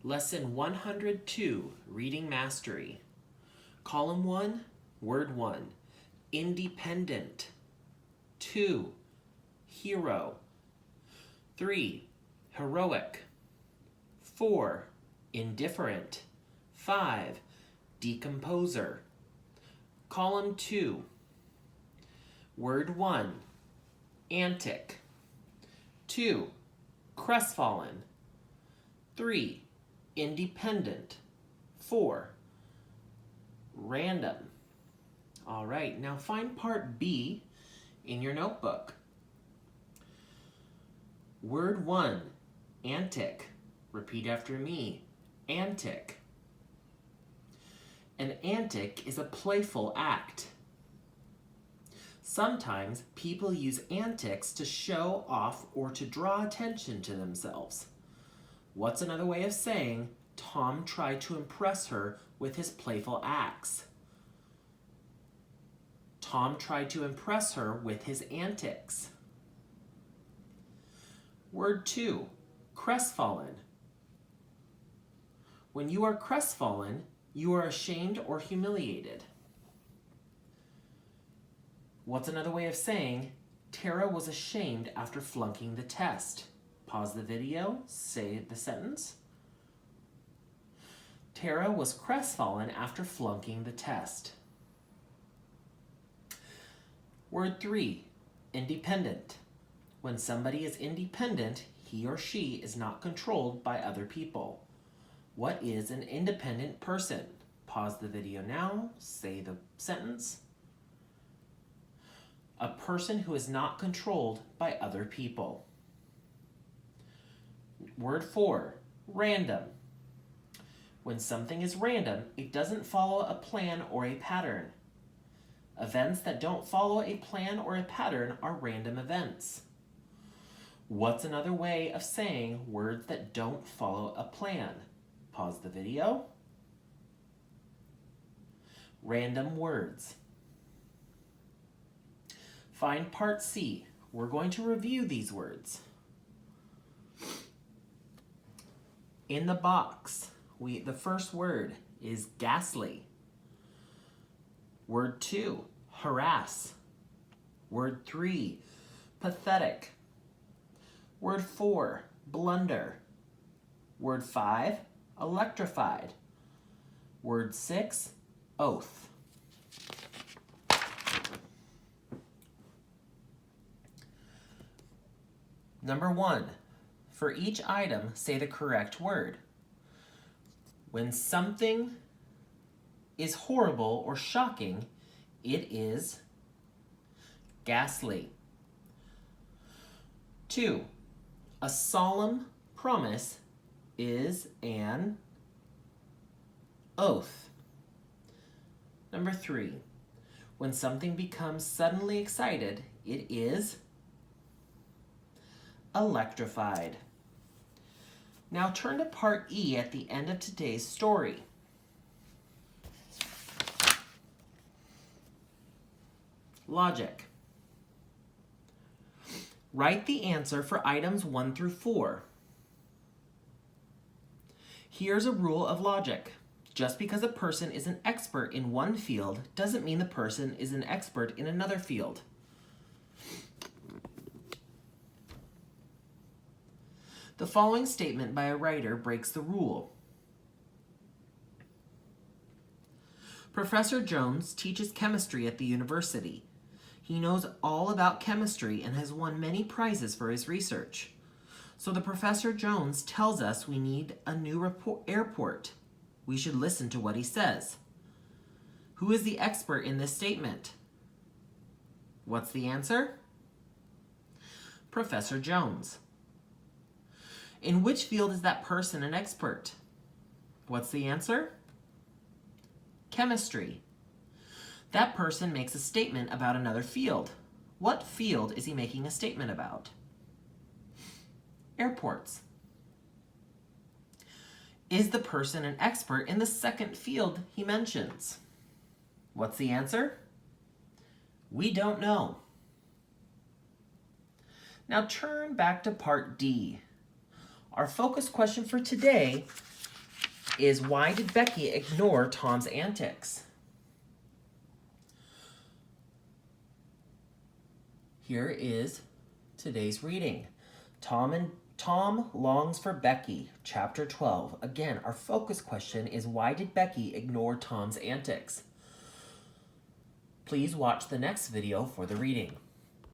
Lesson 102, Reading Mastery. Column 1, Word 1, independent. 2, hero. 3, heroic. 4, indifferent. 5, decomposer. Column 2, Word 1, antic. 2, crestfallen. 3, independent. 4, random. All right, now find part B in your notebook. Word 1, antic. Repeat after me, antic. An antic is a playful act. Sometimes people use antics to show off or to draw attention to themselves. What's another way of saying Tom tried to impress her with his playful acts? Tom tried to impress her with his antics. Word 2, crestfallen. When you are crestfallen, you are ashamed or humiliated. What's another way of saying Tara was ashamed after flunking the test? Pause the video, say the sentence. Tara was crestfallen after flunking the test. Word 3, independent. When somebody is independent, he or she is not controlled by other people. What is an independent person? Pause the video now, say the sentence. A person who is not controlled by other people. Word 4, random. When something is random, it doesn't follow a plan or a pattern. Events that don't follow a plan or a pattern are random events. What's another way of saying words that don't follow a plan? Pause the video. Random words. Find part C. We're going to review these words. In the box, the first word is ghastly. Word 2, harass. Word 3, pathetic. Word 4, blunder. Word 5, electrified. Word 6, oath. Number 1, for each item, say the correct word. When something is horrible or shocking, it is ghastly. 2, a solemn promise is an oath. Number 3, when something becomes suddenly excited, it is electrified. Now turn to part E at the end of today's story. Logic. Write the answer for items 1 through 4. Here's a rule of logic. Just because a person is an expert in one field doesn't mean the person is an expert in another field. The following statement by a writer breaks the rule. Professor Jones teaches chemistry at the university. He knows all about chemistry and has won many prizes for his research. So the Professor Jones tells us we need a new airport. We should listen to what he says. Who is the expert in this statement? What's the answer? Professor Jones. In which field is that person an expert? What's the answer? Chemistry. That person makes a statement about another field. What field is he making a statement about? Airports. Is the person an expert in the second field he mentions? What's the answer? We don't know. Now turn back to part D. Our focus question for today is, why did Becky ignore Tom's antics? Here is today's reading. Tom longs for Becky, chapter 12. Again, our focus question is, why did Becky ignore Tom's antics? Please watch the next video for the reading.